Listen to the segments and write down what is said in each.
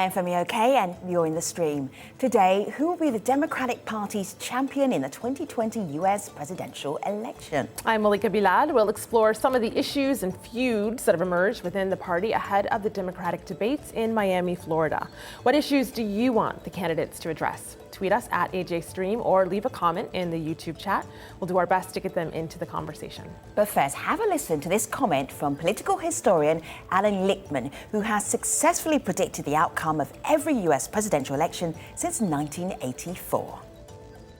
am Femi OK, and you're in the stream. Today, who will be the Democratic Party's champion in the 2020 U.S. presidential election? I'm Malika Bilal. We'll explore some of the issues and feuds that have emerged within the party ahead of the Democratic debates in Miami, Florida. What issues do you want the candidates to address? Tweet us at AJStream or leave a comment in the YouTube chat. We'll do our best to get them into the conversation. But first, have a listen to this comment from political historian Alan Lichtman, who has successfully predicted the outcome of every U.S. presidential election since 1984.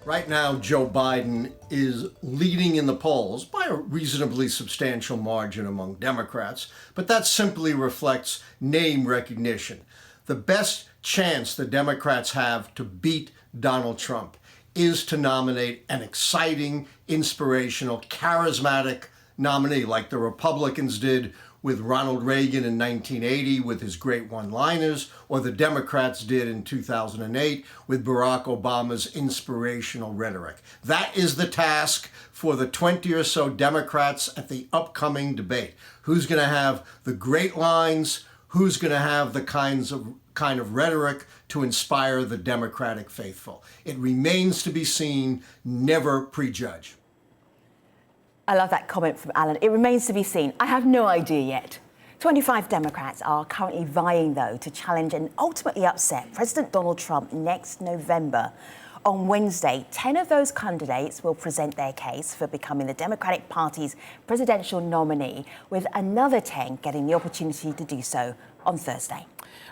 Right now, Joe Biden is leading in the polls by a reasonably substantial margin among Democrats, but that simply reflects name recognition. The best chance the Democrats have to beat Donald Trump is to nominate an exciting, inspirational, charismatic nominee like the Republicans did with Ronald Reagan in 1980 with his great one-liners, or the Democrats did in 2008 with Barack Obama's inspirational rhetoric. That is the task for the 20 or so Democrats at the upcoming debate. Who's going to have the great lines? Who's going to have the kind of rhetoric to inspire the Democratic faithful? It remains to be seen. Never prejudge. I love that comment from Alan. It remains to be seen. I have no idea yet. 25 Democrats are currently vying, though, to challenge and ultimately upset President Donald Trump next November. On Wednesday, 10 of those candidates will present their case for becoming the Democratic Party's presidential nominee, with another 10 getting the opportunity to do so on Thursday.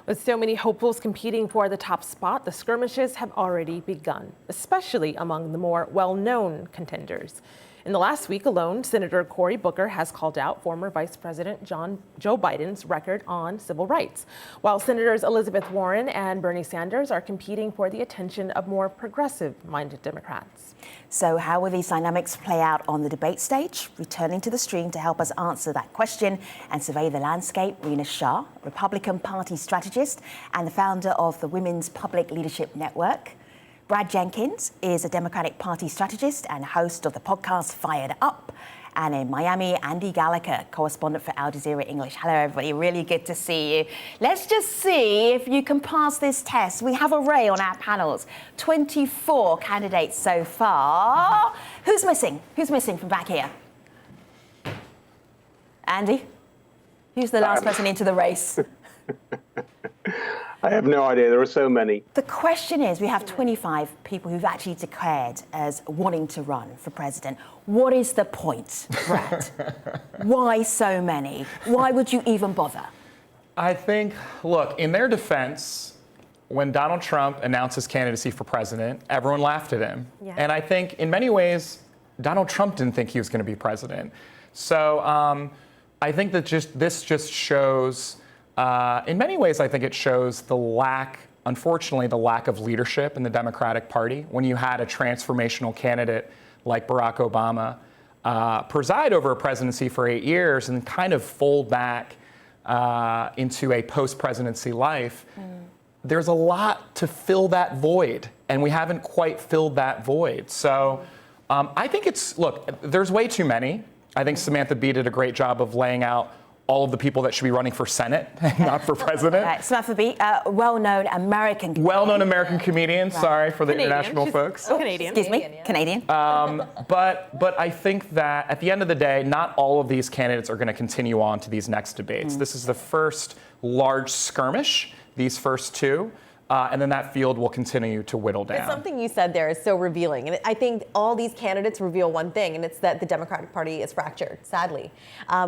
With so many hopefuls competing for the top spot, the skirmishes have already begun, especially among the more well-known contenders. In the last week alone, Senator Cory Booker has called out former Vice President Joe Biden's record on civil rights, while Senators Elizabeth Warren and Bernie Sanders are competing for the attention of more progressive-minded Democrats. So how will these dynamics play out on the debate stage? Returning to the stream to help us answer that question and survey the landscape, SHAH, Republican Party strategist and the founder of the Women's Public Leadership Network. Brad Jenkins is a Democratic Party strategist and host of the podcast Fired Up. And in Miami, Andy Gallagher, correspondent for Al Jazeera English. Hello, everybody. Really good to see you. Let's just see if you can pass this test. We have array on our panels. 24 candidates so far. Who's missing? Who's missing from back here? Andy? Who's the last person into the race? I have no idea. There are so many. The question is, we have 25 people who've actually declared as wanting to run for president. What is the point, Brad? Why so many? Why would you even bother? I think, look, in their defense, when Donald Trump announced his candidacy for president, everyone laughed at him. Yeah. And I think in many ways, Donald Trump didn't think he was going to be president. So I think that this just shows, in many ways, I think it shows the lack, unfortunately, the lack of leadership in the Democratic Party when you had a transformational candidate like Barack Obama preside over a presidency for 8 years and kind of fold back into a post-presidency life. There's a lot to fill that void, and we haven't quite filled that void. So I think look, there's way too many. I think Samantha Bee did a great job of laying out all of the people that should be running for Senate, not for president. Right. Samantha Bee, well-known American comedian. Well-known American comedian, right. Sorry for the Canadian. International folks. Canadian. Excuse me, Canadian. But I think that at the end of the day, not all of these candidates are going to continue on to these next debates. This is the first large skirmish, these first two. And then that field will continue to whittle down. But something you said there is so revealing. And I think all these candidates reveal one thing, and it's that the Democratic Party is fractured, sadly.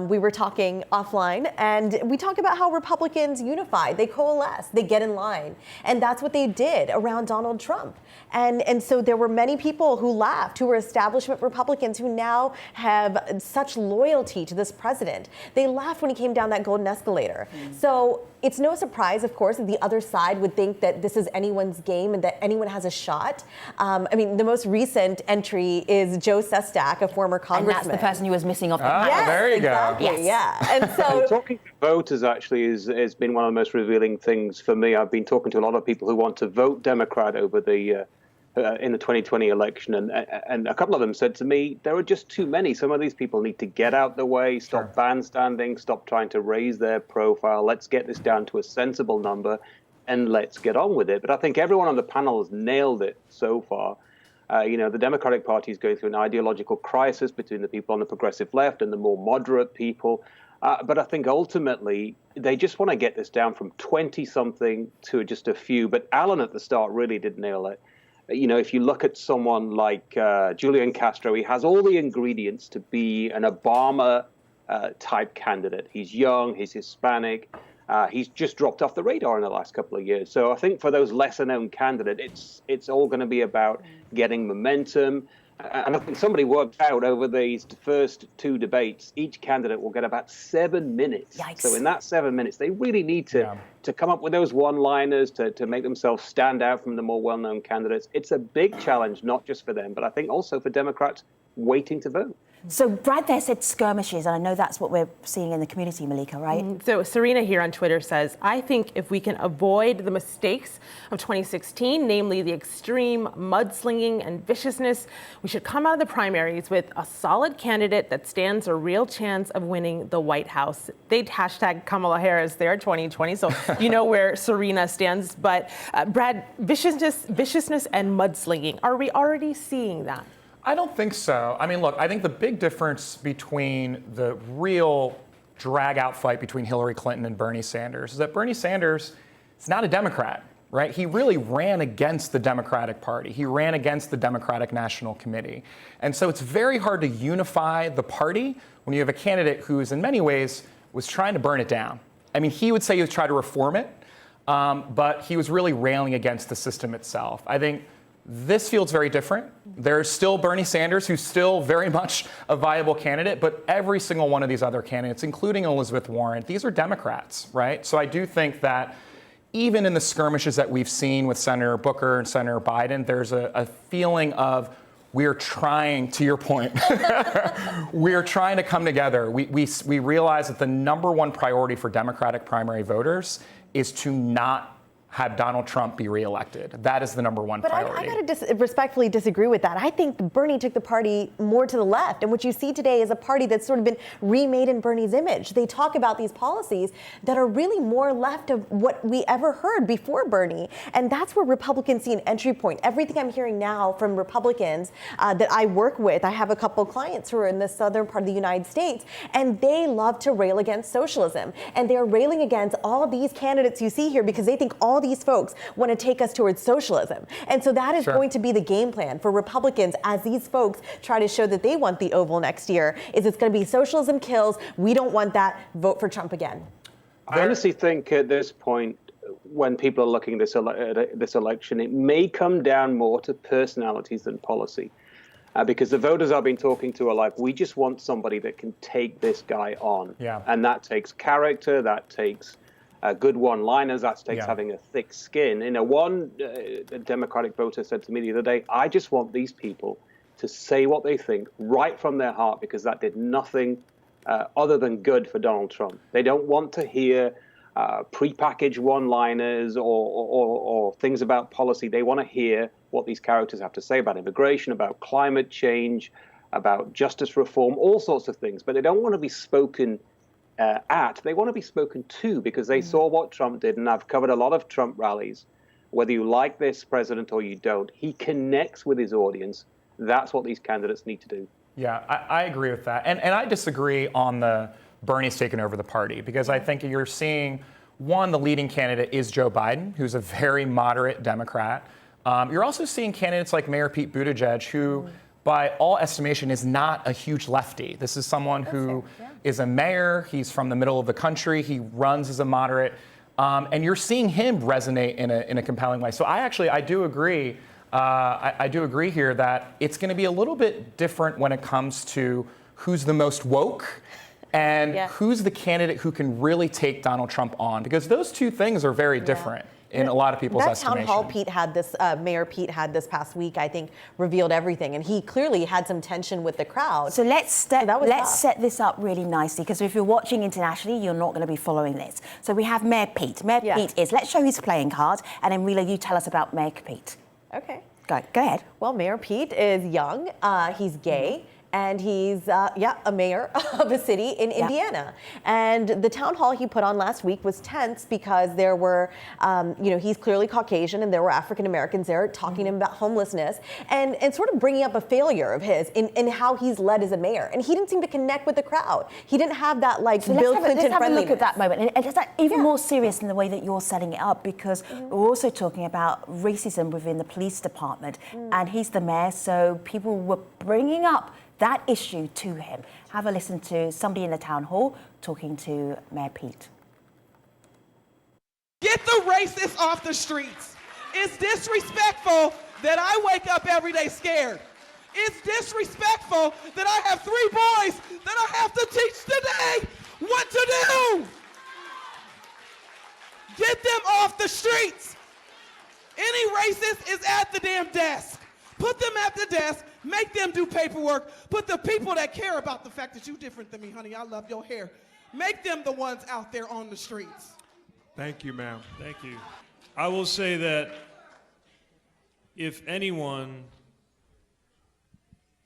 We were talking offline, and we talk about how Republicans unify. They coalesce. They get in line. And that's what they did around Donald Trump. And so there were many people who laughed, who were establishment Republicans who now have such loyalty to this president. They laughed when he came down that golden escalator. So it's no surprise, of course, that the other side would think that this is anyone's game and that anyone has a shot. I mean, the most recent entry is Joe Sestak, a former congressman. And that's the person who was missing off the panel. Yes, there you exactly, go. Yes. Yeah. And so talking to voters actually has been one of the most revealing things for me. I've been talking to a lot of people who want to vote Democrat over the in the 2020 election, and a couple of them said to me, there are just too many. Some of these people need to get out the way, stop bandstanding, stop trying to raise their profile. Let's get this down to a sensible number. and let's get on with it. But I think everyone on the panel has nailed it so far. The Democratic Party is going through an ideological crisis between the people on the progressive left and the more moderate people. But I think ultimately they just want to get this down from 20-something to just a few. But Alan at the start really did nail it. If you look at someone like Julian Castro, he has all the ingredients to be an Obama type candidate. He's young, he's Hispanic. He's just dropped off the radar in the last couple of years. So I think for those lesser-known candidates, it's all going to be about getting momentum. And I think somebody worked out over these first 2 debates, each candidate will get about 7 minutes. Yikes. So in that 7 minutes, they really need to come up with those one-liners to make themselves stand out from the more well-known candidates. It's a big challenge, not just for them, but I think also for Democrats waiting to vote. So Brad there said skirmishes, and I know that's what we're seeing in the community, Malika, right? So Serena here on Twitter says, I think if we can avoid the mistakes of 2016, namely the extreme mudslinging and viciousness, we should come out of the primaries with a solid candidate that stands a real chance of winning the White House. They'd hashtag Kamala Harris there, 2020, so you know where Serena stands. But Brad, viciousness and mudslinging, are we already seeing that? I don't think so. I mean, look, I think the big difference between the real drag-out fight between Hillary Clinton and Bernie Sanders is that Bernie Sanders is not a Democrat, right? He really ran against the Democratic Party. He ran against the Democratic National Committee. And so it's very hard to unify the party when you have a candidate who is in many ways was trying to burn it down. I mean, he would say he was trying to reform it, but he was really railing against the system itself. I think this feels very different. There's still Bernie Sanders, who's still very much a viable candidate, but every single one of these other candidates, including Elizabeth Warren, these are Democrats, right? So I do think that even in the skirmishes that we've seen with Senator Booker and Senator Biden, there's a feeling of we're trying, to your point, we're trying to come together. We realize that the number one priority for Democratic primary voters is to not have Donald Trump be reelected. That is the number one priority. But I got to respectfully disagree with that. I think Bernie took the party more to the left. And what you see today is a party that's sort of been remade in Bernie's image. They talk about these policies that are really more left of what we ever heard before Bernie. And that's where Republicans see an entry point. Everything I'm hearing now from Republicans that I work with, I have a couple of clients who are in the southern part of the United States, and they love to rail against socialism. And they're railing against all of these candidates you see here because they think all these folks want to take us towards socialism. And so that is going to be the game plan for Republicans as these folks try to show that they want the Oval next year, is it's going to be socialism kills. We don't want that. Vote for Trump again. I honestly think at this point, when people are looking at this election, it may come down more to personalities than policy. Because the voters I've been talking to are like, we just want somebody that can take this guy on. Yeah. And that takes character, that takes good one-liners, that takes having a thick skin. One Democratic voter said to me the other day, I just want these people to say what they think right from their heart, because that did nothing other than good for Donald Trump. They don't want to hear prepackaged one-liners or things about policy. They want to hear what these characters have to say about immigration, about climate change, about justice reform, all sorts of things. But they don't want to be spoken they want to be spoken to, because they saw what Trump did, and I've covered a lot of Trump rallies. Whether you like this president or you don't, he connects with his audience. That's what these candidates need to do. Yeah, I agree with that. And I disagree on the Bernie's taken over the party, because I think you're seeing, one, the leading candidate is Joe Biden, who's a very moderate Democrat. You're also seeing candidates like Mayor Pete Buttigieg, who, by all estimation, is not a huge lefty. This is someone who is a mayor. He's from the middle of the country. He runs as a moderate. And you're seeing him resonate in a compelling way. So I do agree. I do agree here that it's going to be a little bit different when it comes to who's the most woke and who's the candidate who can really take Donald Trump on, because those two things are very different in a lot of people's estimation. That town hall Mayor Pete had this past week, I think, revealed everything, and he clearly had some tension with the crowd. So let's set this up really nicely, because if you're watching internationally, you're not going to be following this. So we have Mayor Pete. Mayor Pete is, let's show his playing card, and then Rila, you tell us about Mayor Pete. Okay. Go ahead. Well, Mayor Pete is young, he's gay, and he's a mayor of a city in Indiana. And the town hall he put on last week was tense because there were, he's clearly Caucasian, and there were African Americans there talking to him about homelessness and sort of bringing up a failure of his in how he's led as a mayor. And he didn't seem to connect with the crowd. He didn't have that Bill Clinton let's have a look friendliness. at that moment. And is that even more serious in the way that you're setting it up? Because we're also talking about racism within the police department, and he's the mayor, so people were bringing up that issue to him. Have a listen to somebody in the town hall talking to Mayor Pete. Get the racists off the streets. It's disrespectful that I wake up every day scared. It's disrespectful that I have 3 boys that I have to teach today what to do. Get them off the streets. Any racist is at the damn desk. Put them at the desk, make them do paperwork. Put the people that care about the fact that you're different than me, honey, I love your hair. Make them the ones out there on the streets. Thank you, ma'am. Thank you. I will say that if anyone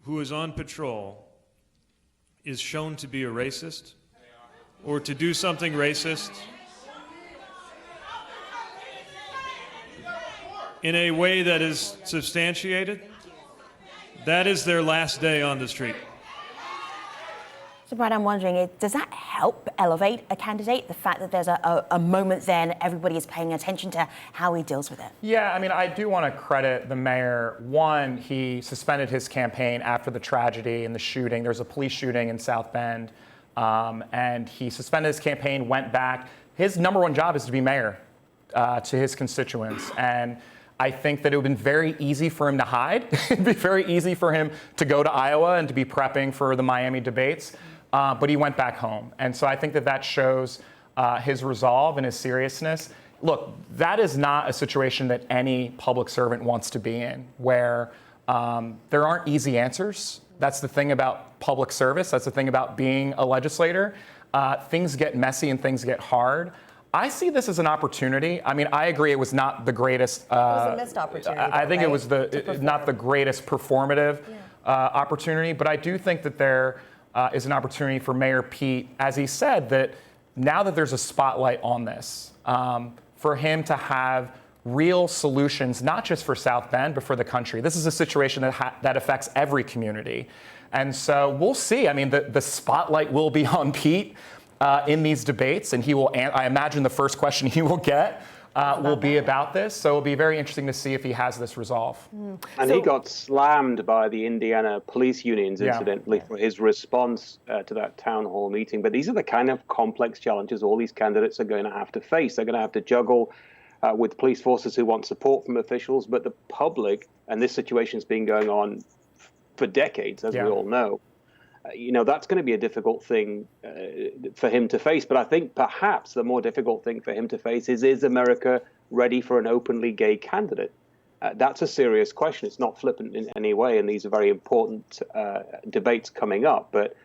who is on patrol is shown to be a racist or to do something racist in a way that is substantiated, that is their last day on the street. So, Brad, I'm wondering, does that help elevate a candidate? The fact that there's a moment then everybody is paying attention to how he deals with it? Yeah, I mean, I do want to credit the mayor. One, he suspended his campaign after the tragedy and the shooting. There was a police shooting in South Bend, and he suspended his campaign, went back. His number one job is to be mayor to his constituents. And I think that it would have been very easy for him to hide. It'd be very easy for him to go to Iowa and to be prepping for the Miami debates. But he went back home. And so I think that shows his resolve and his seriousness. Look, that is not a situation that any public servant wants to be in, where there aren't easy answers. That's the thing about public service. That's the thing about being a legislator. Things get messy and things get hard. I see this as an opportunity. I mean, I agree it was not the greatest. It was a missed opportunity. I think it was not the greatest performative opportunity, but I do think that there is an opportunity for Mayor Pete, as he said, that now that there's a spotlight on this, for him to have real solutions, not just for South Bend, but for the country. This is a situation that affects every community. And so we'll see. I mean, the spotlight will be on Pete in these debates, and he will, I imagine the first question he will get will be about this. So it'll be very interesting to see if he has this resolve. And he got slammed by the Indiana police unions, incidentally, for his response to that town hall meeting. But these are the kind of complex challenges all these candidates are going to have to face. They're going to have to juggle with police forces who want support from officials, but the public, and this situation's been going on for decades, as we all know. That's going to be a difficult thing for him to face. But I think perhaps the more difficult thing for him to face is America ready for an openly gay candidate? That's a serious question. It's not flippant in any way, and these are very important debates coming up. But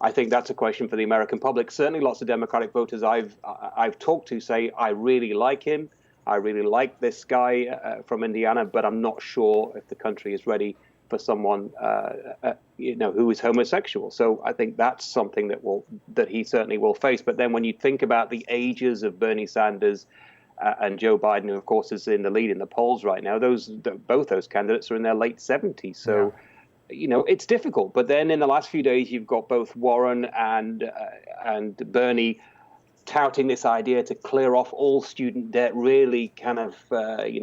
I think that's a question for the American public. Certainly lots of Democratic voters I've talked to say, I really like him. I really like this guy from Indiana, but I'm not sure if the country is ready for someone who is homosexual. So I think that's something that he certainly will face. But then when you think about the ages of Bernie Sanders and Joe Biden, who of course is in the lead in the polls right now, both those candidates are in their late 70s. So it's difficult. But then in the last few days, you've got both Warren and Bernie touting this idea to clear off all student debt, really kind of,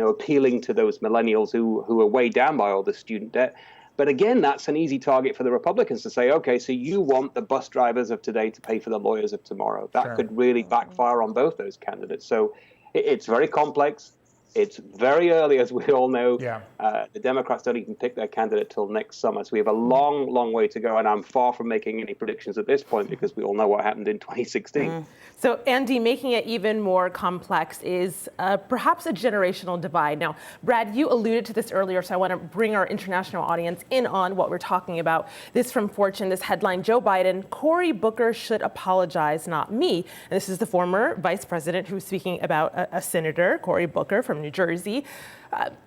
appealing to those millennials who are weighed down by all the student debt. But again, that's an easy target for the Republicans to say, okay, so you want the bus drivers of today to pay for the lawyers of tomorrow. That could really backfire on both those candidates. So it's very complex. It's very early, as we all know. The Democrats don't even pick their candidate till next summer. So we have a long, long way to go. And I'm far from making any predictions at this point because we all know what happened in 2016. So, Andy, making it even more complex is perhaps a generational divide. Now, Brad, you alluded to this earlier, so I want to bring our international audience in on what we're talking about. This from Fortune, this headline, Joe Biden, Cory Booker should apologize, not me. And this is the former vice president who's speaking about a senator, Cory Booker from New Jersey.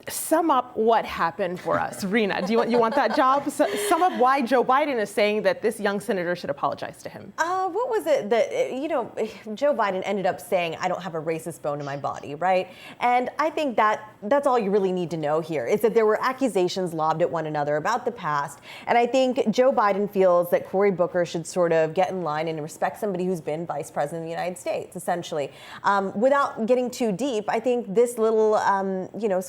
Sum up what happened for us. Rina, you want that job? Sum up why Joe Biden is saying that this young senator should apologize to him. What was it that, Joe Biden ended up saying, I don't have a racist bone in my body, right? And I think that's all you really need to know here, is that there were accusations lobbed at one another about the past. And I think Joe Biden feels that Cory Booker should sort of get in line and respect somebody who's been vice president of the United States, essentially. Without getting too deep, I think this little,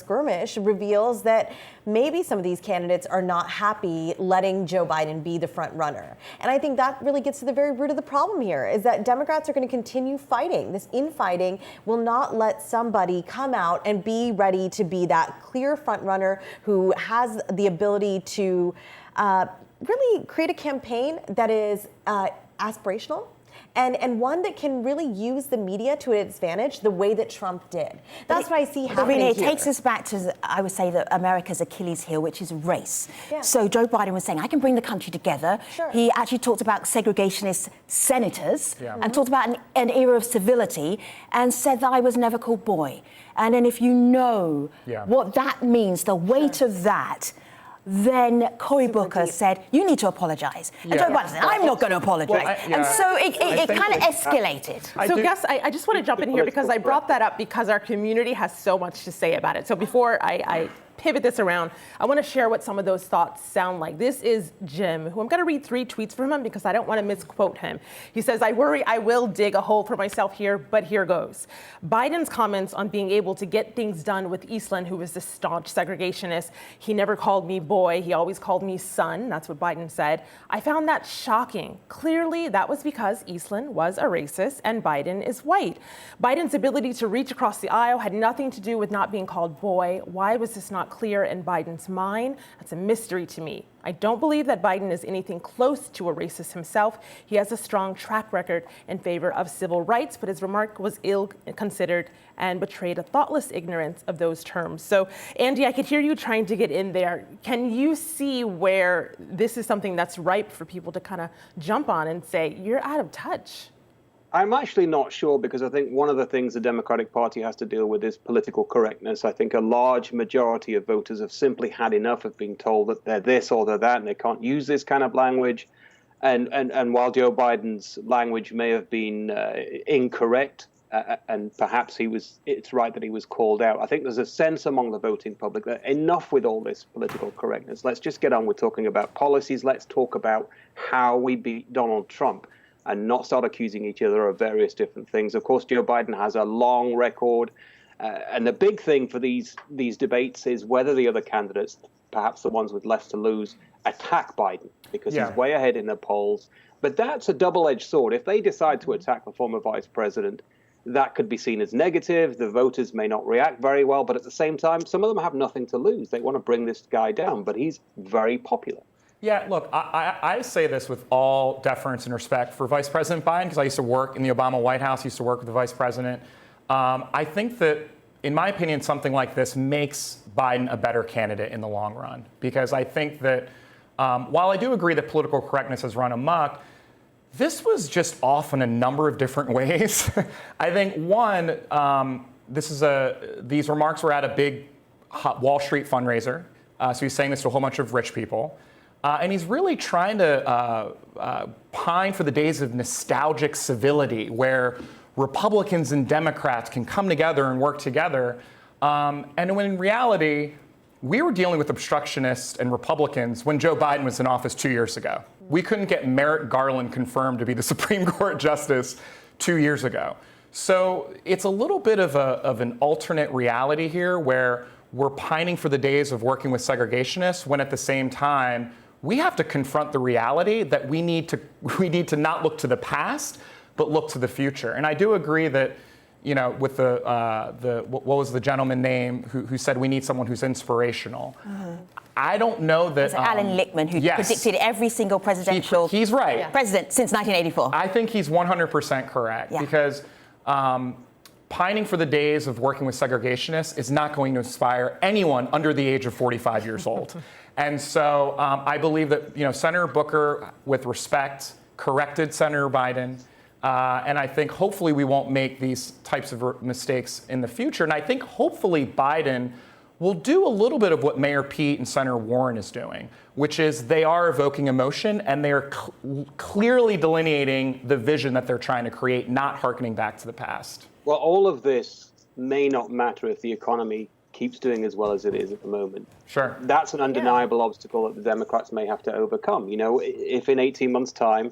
skirmish reveals that maybe some of these candidates are not happy letting Joe Biden be the front runner. And I think that really gets to the very root of the problem here, is that Democrats are going to continue fighting. This infighting will not let somebody come out and be ready to be that clear front runner who has the ability to really create a campaign that is aspirational, and one that can really use the media to its advantage the way that Trump did. That's what I see happening Rina, it here. takes us back to, I would say, that America's Achilles heel, which is race. Yeah. So Joe Biden was saying, I can bring the country together. Sure. He actually talked about segregationist senators and talked about an era of civility and said that I was never called boy. And then if you know what that means, the weight of that, then Cory Booker said, you need to apologize. And Joe Biden said, I'm not going to apologize. And so it kind of escalated. So Gus, I just want to jump in here because I brought that up because our community has so much to say about it. So before I pivot this around, I want to share what some of those thoughts sound like. This is Jim, who I'm going to read 3 tweets from him because I don't want to misquote him. He says, I worry I will dig a hole for myself here, but here goes. Biden's comments on being able to get things done with Eastland, who was a staunch segregationist. He never called me boy. He always called me son. That's what Biden said. I found that shocking. Clearly, that was because Eastland was a racist and Biden is white. Biden's ability to reach across the aisle had nothing to do with not being called boy. Why was this not clear in Biden's mind? That's a mystery to me. I don't believe that Biden is anything close to a racist himself. He has a strong track record in favor of civil rights, but his remark was ill-considered and betrayed a thoughtless ignorance of those terms. So, Andy, I could hear you trying to get in there. Can you see where this is something that's ripe for people to kind of jump on and say, you're out of touch? I'm actually not sure, because I think one of the things the Democratic Party has to deal with is political correctness. I think a large majority of voters have simply had enough of being told that they're this or they're that and they can't use this kind of language. And while Joe Biden's language may have been incorrect, and perhaps it's right that he was called out, I think there's a sense among the voting public that enough with all this political correctness. Let's just get on with talking about policies. Let's talk about how we beat Donald Trump, and not start accusing each other of various different things. Of course, Joe Biden has a long record. And the big thing for these debates is whether the other candidates, perhaps the ones with less to lose, attack Biden, because he's way ahead in the polls. But that's a double-edged sword. If they decide to attack the former vice president, that could be seen as negative. The voters may not react very well. But at the same time, some of them have nothing to lose. They want to bring this guy down, but he's very popular. Yeah, look, I say this with all deference and respect for Vice President Biden, because I used to work in the Obama White House, used to work with the vice president. I think that, in my opinion, something like this makes Biden a better candidate in the long run, because I think that while I do agree that political correctness has run amok, this was just off in a number of different ways. I think, one, these remarks were at a big Wall Street fundraiser. So he's saying this to a whole bunch of rich people. And he's really trying to pine for the days of nostalgic civility, where Republicans and Democrats can come together and work together. And when in reality, we were dealing with obstructionists and Republicans when Joe Biden was in office 2 years ago. We couldn't get Merrick Garland confirmed to be the Supreme Court justice 2 years ago. So it's a little bit of an alternate reality here, where we're pining for the days of working with segregationists, when at the same time, we have to confront the reality that we need to not look to the past, but look to the future. And I do agree that, with what was the gentleman name who said we need someone who's inspirational. I don't know that. It's Alan Lichtman, who predicted every single presidential he's right. president since 1984. I think he's 100% correct, because pining for the days of working with segregationists is not going to inspire anyone under the age of 45 years old. And so I believe that Senator Booker, with respect, corrected Senator Biden. And I think hopefully we won't make these types of mistakes in the future. And I think hopefully Biden will do a little bit of what Mayor Pete and Senator Warren is doing, which is they are evoking emotion and they are clearly delineating the vision that they're trying to create, not hearkening back to the past. Well, all of this may not matter if the economy keeps doing as well as it is at the moment. Sure. That's an undeniable obstacle that the Democrats may have to overcome. You know, if in 18 months' time,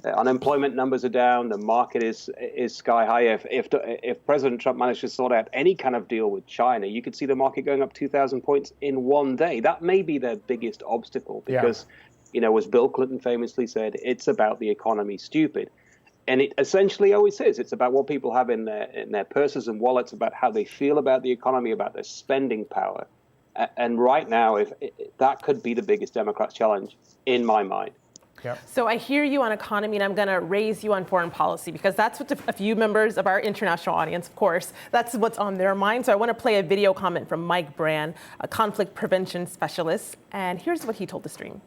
unemployment numbers are down, the market is sky high. If President Trump managed to sort out any kind of deal with China, you could see the market going up 2,000 points in one day. That may be their biggest obstacle because, you know, as Bill Clinton famously said, it's about the economy, stupid. And it essentially always is. It's about what people have in their purses and wallets, about how they feel about the economy, about their spending power. And right now, that could be the biggest Democrats' challenge in my mind. Yep. So I hear you on economy, and I'm going to raise you on foreign policy, because that's what a few members of our international audience, of course, that's what's on their mind. So I want to play a video comment from Mike Brand, a conflict prevention specialist. And here's what he told the stream.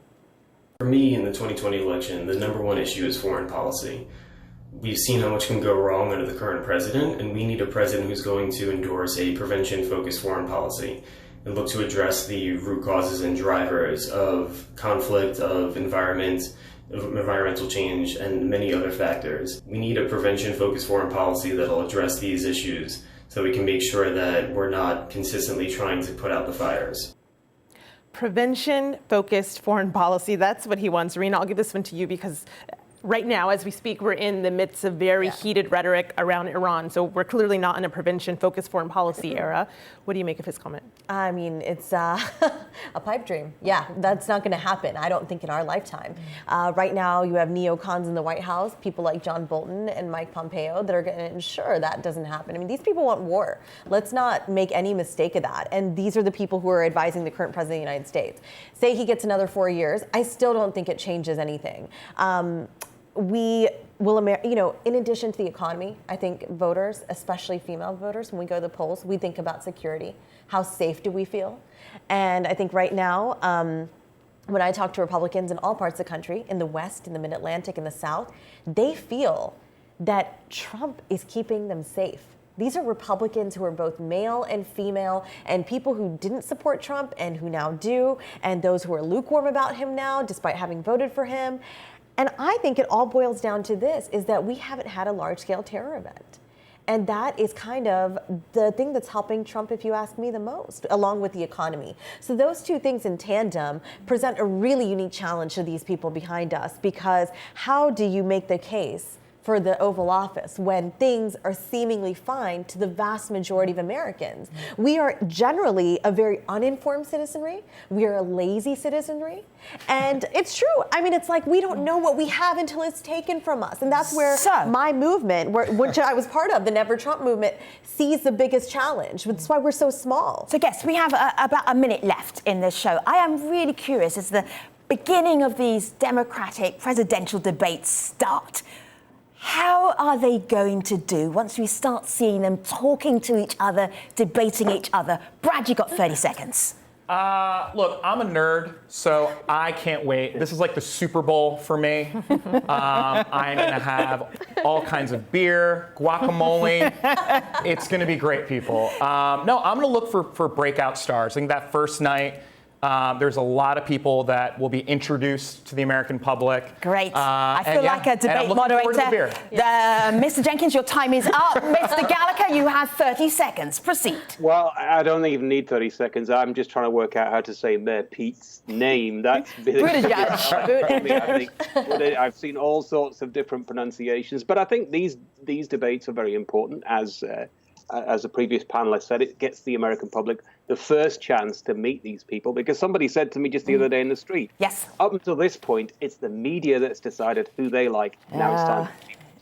For me, in the 2020 election, the number one issue is foreign policy. We've seen how much can go wrong under the current president, and we need a president who's going to endorse a prevention-focused foreign policy and look to address the root causes and drivers of conflict, of environmental change, and many other factors. We need a prevention-focused foreign policy that'll address these issues so we can make sure that we're not consistently trying to put out the fires. Prevention-focused foreign policy, that's what he wants. RINA, I'll give this one to you because right now, as we speak, we're in the midst of very heated rhetoric around Iran. So we're clearly not in a prevention-focused foreign policy era. What do you make of his comment? I mean, it's a pipe dream. Yeah, that's not going to happen, I don't think, in our lifetime. Right now, you have neocons in the White House, people like John Bolton and Mike Pompeo that are going to ensure that doesn't happen. I mean, these people want war. Let's not make any mistake of that. And these are the people who are advising the current president of the United States. Say he gets another 4 years, I still don't think it changes anything. We will, in addition to the economy, I think voters, especially female voters, when we go to the polls, we think about security. How safe do we feel? And I think right now, when I talk to Republicans in all parts of the country, in the West, in the Mid-Atlantic, in the South, they feel that Trump is keeping them safe. These are Republicans who are both male and female, and people who didn't support Trump and who now do, and those who are lukewarm about him now, despite having voted for him. And I think it all boils down to this, is that we haven't had a large-scale terror event. And that is kind of the thing that's helping Trump, if you ask me, the most, along with the economy. So those two things in tandem present a really unique challenge to these people behind us, because how do you make the case for the Oval Office when things are seemingly fine to the vast majority of Americans? We are generally a very uninformed citizenry. We are a lazy citizenry. And it's true. I mean, it's like we don't know what we have until it's taken from us. And that's where my movement, which I was part of, the Never Trump movement, sees the biggest challenge. That's why we're so small. So guests, we have about a minute left in this show. I am really curious, as the beginning of these Democratic presidential debates start, how are they going to do once we start seeing them talking to each other, debating each other? Brad, you got 30 seconds. Look, I'm a nerd, so I can't wait. This is like the Super Bowl for me. I'm going to have all kinds of beer, guacamole. It's going to be great, people. No, I'm going to look for breakout stars. I think that first night, there's a lot of people that will be introduced to the American public. Great. I feel like a debate moderator. Mr. Jenkins, your time is up. Mr. Gallagher, you have 30 seconds. Proceed. Well, I don't even need 30 seconds. I'm just trying to work out how to say Mayor Pete's name. That's Buttigieg. I've seen all sorts of different pronunciations, but I think these debates are very important. As a previous panelist said, it gets the American public the first chance to meet these people, because somebody said to me just the other day in the street, yes, up until this point, it's the media that's decided who they like. Now it's time.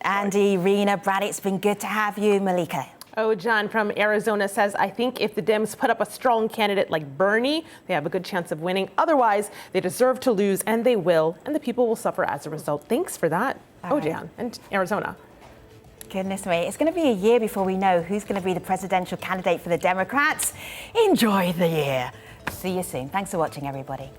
Andy, RINA, Brad, it's been good to have you. Malika. Oh, John from Arizona says, I think if the Dems put up a strong candidate like Bernie, they have a good chance of winning. Otherwise, they deserve to lose, and they will, and the people will suffer as a result. Thanks for that. John, and Arizona. Goodness me, it's going to be a year before we know who's going to be the presidential candidate for the Democrats. Enjoy the year. See you soon. Thanks for watching, everybody.